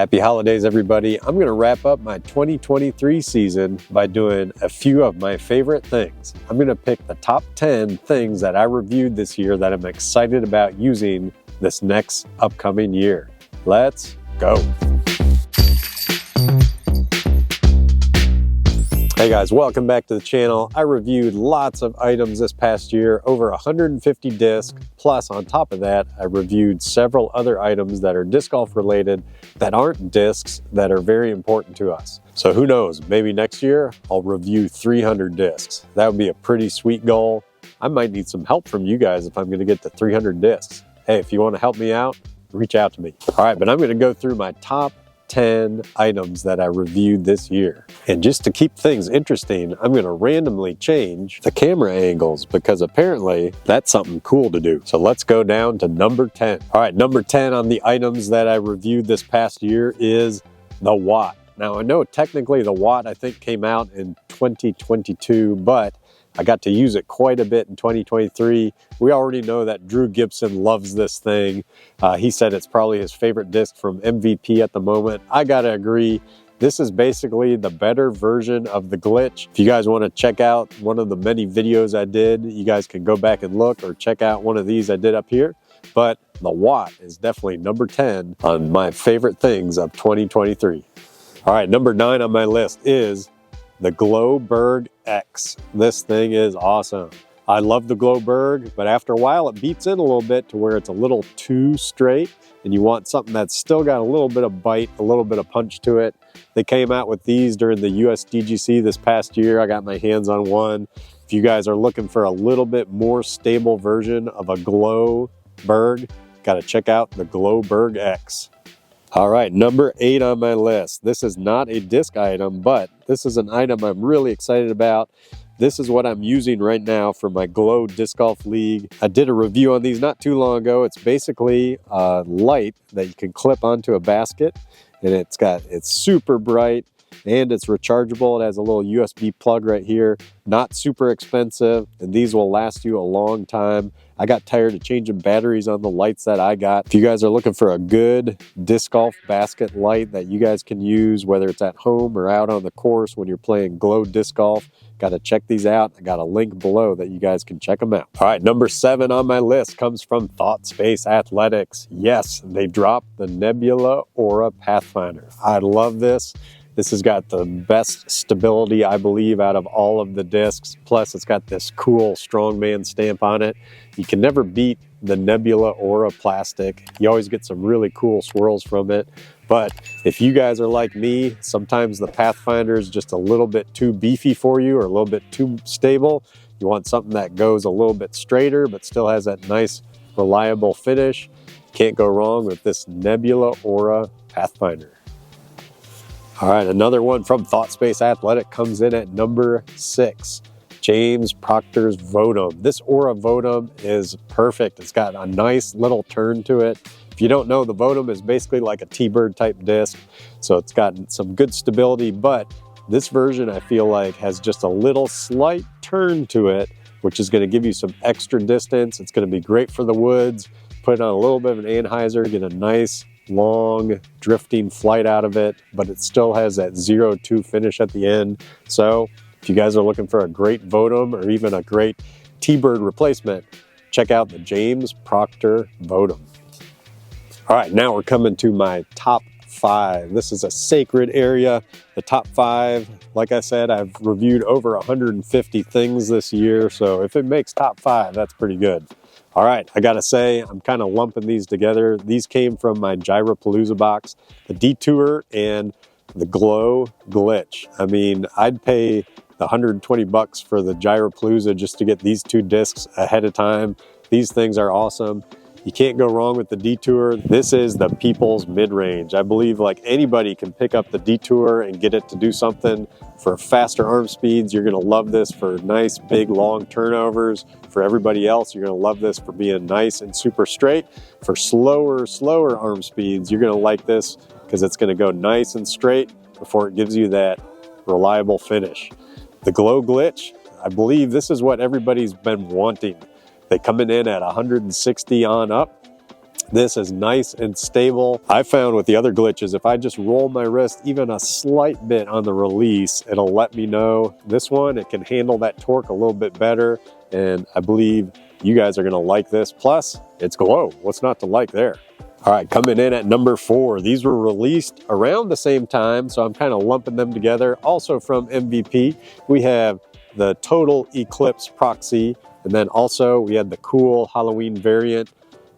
Happy holidays, everybody. I'm going to wrap up my 2023 season by doing a few of my favorite things. I'm going to pick the top 10 things that I reviewed this year that I'm excited about using this next upcoming year. Let's go. Hey guys, welcome back to the channel. I reviewed lots of items this past year, over 150 discs, plus on top of that, I reviewed several other items that are disc golf related that aren't discs that are very important to us. So who knows, maybe next year I'll review 300 discs. That would be a pretty sweet goal. I might need some help from you guys if I'm gonna get to 300 discs. Hey, if you wanna help me out, reach out to me. All right, but I'm gonna go through my top 10 items that I reviewed this year. And just to keep things interesting, I'm going to randomly change the camera angles because apparently that's something cool to do. So let's go down to number 10. All right, number 10 on the items that I reviewed this past year is the Watt. Now I know technically the Watt I think came out in 2022, but I got to use it quite a bit in 2023. We already know that Drew Gibson loves this thing. He said it's probably his favorite disc from MVP at the moment. I gotta agree. This is basically the better version of the Glitch. If you guys want to check out one of the many videos I did, you guys can go back and look, or check out one of these I did up here. But the Watt is definitely number 10 on my favorite things of 2023. All right, number 9 on my list is the Glowberg X. This thing is awesome. I love the Glowberg, but after a while it beats in a little bit to where it's a little too straight, and you want something that's still got a little bit of bite, a little bit of punch to it. They came out with these during the USDGC this past year. I got my hands on one. If you guys are looking for a little bit more stable version of a Glowberg, got to check out the Glowberg X. All right, number 8 on my list. This is not a disc item, but this is an item I'm really excited about. This is what I'm using right now for my Glow Disc Golf League. I did a review on these not too long ago. It's basically a light that you can clip onto a basket, and it's super bright and it's rechargeable. It has a little USB plug right here. Not super expensive, and these will last you a long time. I got tired of changing batteries on the lights that I got. If you guys are looking for a good disc golf basket light that you guys can use, whether it's at home or out on the course when you're playing Glow Disc Golf, got to check these out. I got a link below that you guys can check them out. All right, number 7 on my list comes from Thought Space Athletics. Yes, they dropped the Nebula Aura Pathfinder. I love this. This has got the best stability, I believe, out of all of the discs. Plus, it's got this cool strongman stamp on it. You can never beat the Nebula Aura plastic. You always get some really cool swirls from it. But if you guys are like me, sometimes the Pathfinder is just a little bit too beefy for you or a little bit too stable. You want something that goes a little bit straighter but still has that nice, reliable finish. Can't go wrong with this Nebula Aura Pathfinder. All right, another one from Thought Space Athletic comes in at number 6. James Proctor's Votum. This Aura Votum is perfect. It's got a nice little turn to it. If you don't know, the Votum is basically like a T-Bird type disc. So it's got some good stability, but this version I feel like has just a little slight turn to it, which is going to give you some extra distance. It's going to be great for the woods. Put on a little bit of an anhyzer, get a nice long drifting flight out of it, but it still has that 0-2 finish at the end. So if you guys are looking for a great Votum or even a great T-Bird replacement, check out the James Proctor Votum. All right, now we're coming to my top 5. This is a sacred area. The top 5, like I said, I've reviewed over 150 things this year, so if it makes top 5, that's pretty good. All right, I gotta say, I'm kind of lumping these together. These came from my Gyropalooza box, the Detour and the Glow Glitch. I mean, I'd pay the $120 for the Gyropalooza just to get these 2 discs ahead of time. These things are awesome. You can't go wrong with the Detour. This is the people's mid-range. I believe like anybody can pick up the Detour and get it to do something for faster arm speeds. You're gonna love this for nice, big, long turnovers. For everybody else, you're gonna love this for being nice and super straight. For slower arm speeds, you're gonna like this because it's gonna go nice and straight before it gives you that reliable finish. The Glow Glitch, I believe this is what everybody's been wanting. They come in at 160 on up. This is nice and stable. I found with the other glitches, if I just roll my wrist even a slight bit on the release, it'll let me know. This one, it can handle that torque a little bit better, and I believe you guys are gonna like this. Plus, it's glow. What's not to like there? All right, coming in at number 4. These were released around the same time, so I'm kind of lumping them together. Also from MVP, we have the Total Eclipse Proxy, and then also we had the cool Halloween variant,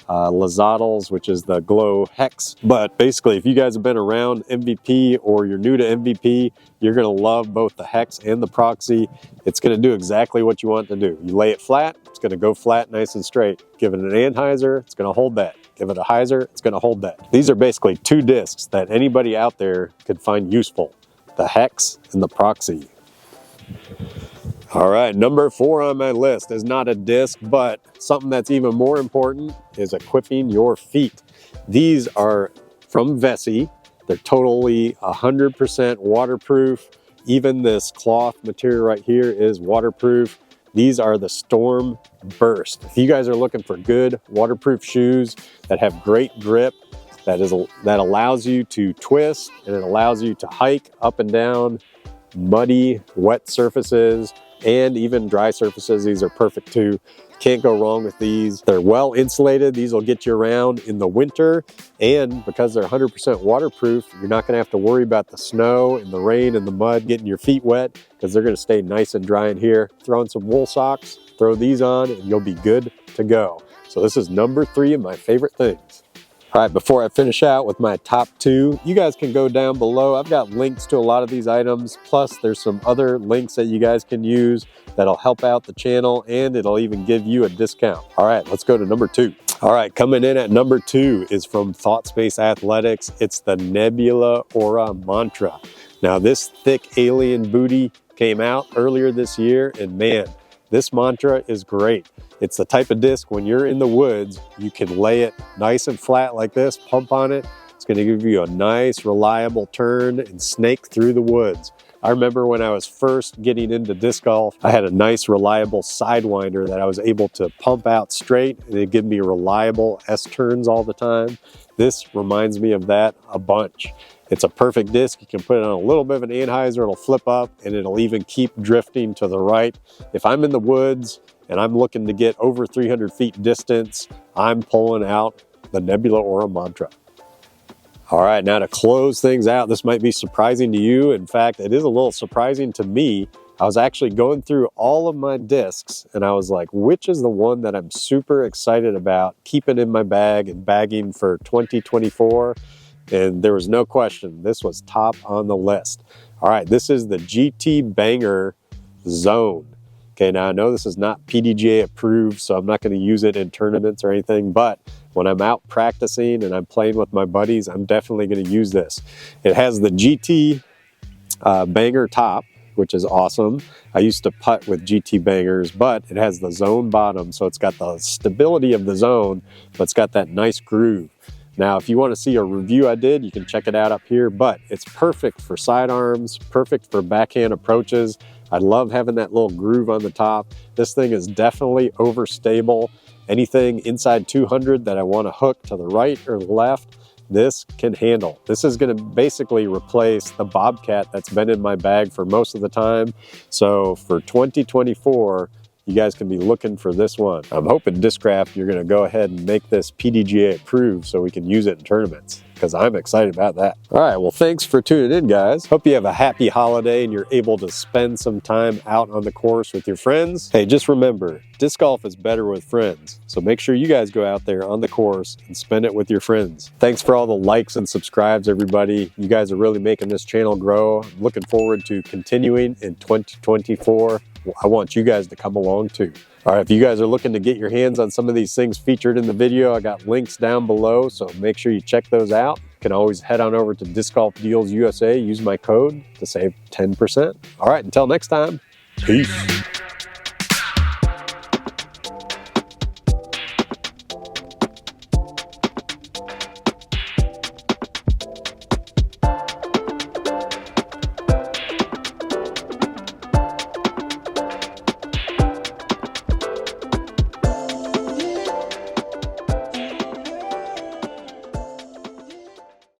Lazadals, which is the glow hex. But basically, if you guys have been around MVP or you're new to MVP, you're gonna love both the hex and the proxy. It's gonna do exactly what you want it to do. You lay it flat, it's gonna go flat nice and straight. Give it an anhyzer, it's gonna hold that. Give it a hyzer, it's gonna hold that. These are basically 2 discs that anybody out there could find useful, the hex and the proxy. All right, number 4 on my list is not a disc, but something that's even more important is equipping your feet. These are from Vessi. They're totally 100% waterproof. Even this cloth material right here is waterproof. These are the Storm Burst. If you guys are looking for good waterproof shoes that have great grip, that allows you to twist, and it allows you to hike up and down muddy, wet surfaces, and even dry surfaces, these are perfect too. Can't go wrong with these. They're well insulated. These will get you around in the winter, and because they're 100% waterproof, you're not gonna have to worry about the snow and the rain and the mud getting your feet wet, because they're gonna stay nice and dry in here. Throw in some wool socks, throw these on, and you'll be good to go. So this is number 3 of my favorite things. All right, before I finish out with my top 2, you guys can go down below. I've got links to a lot of these items, plus there's some other links that you guys can use that'll help out the channel, and it'll even give you a discount. All right, let's go to number 2. All right, coming in at number 2 is from ThoughtSpace Athletics. It's the Nebula Aura Mantra. Now, this thick alien booty came out earlier this year, and man, this mantra is great. It's the type of disc when you're in the woods, you can lay it nice and flat like this, pump on it. It's gonna give you a nice, reliable turn and snake through the woods. I remember when I was first getting into disc golf, I had a nice, reliable sidewinder that I was able to pump out straight, and it gave me reliable S-turns all the time. This reminds me of that a bunch. It's a perfect disc. You can put it on a little bit of an anhyzer, it'll flip up, and it'll even keep drifting to the right. If I'm in the woods and I'm looking to get over 300 feet distance, I'm pulling out the Nebula Aura Mantra. All right, now to close things out, this might be surprising to you. In fact, it is a little surprising to me. I was actually going through all of my discs, and I was like, which is the one that I'm super excited about keeping in my bag and bagging for 2024? And there was no question, this was top on the list. All right, this is the GT Banger Zone. Okay, now I know this is not PDGA approved, so I'm not going to use it in tournaments or anything, but when I'm out practicing and I'm playing with my buddies, I'm definitely going to use this. It has the GT Banger top, which is awesome. I used to putt with GT Bangers, but it has the Zone bottom, so it's got the stability of the Zone, but it's got that nice groove. Now, if you want to see a review I did, you can check it out up here, but it's perfect for sidearms, perfect for backhand approaches. I love having that little groove on the top. This thing is definitely overstable. Anything inside 200 that I want to hook to the right or the left, this can handle. This is going to basically replace the Bobcat that's been in my bag for most of the time. So for 2024, you guys can be looking for this one. I'm hoping Discraft, you're gonna go ahead and make this PDGA approved so we can use it in tournaments, because I'm excited about that. All right, well, thanks for tuning in, guys. Hope you have a happy holiday and you're able to spend some time out on the course with your friends. Hey, just remember, disc golf is better with friends. So make sure you guys go out there on the course and spend it with your friends. Thanks for all the likes and subscribes, everybody. You guys are really making this channel grow. I'm looking forward to continuing in 2024. I want you guys to come along too. All right, if you guys are looking to get your hands on some of these things featured in the video, I got links down below, so make sure you check those out. You can always head on over to Disc Golf Deals USA, use my code to save 10%. All right, until next time, peace.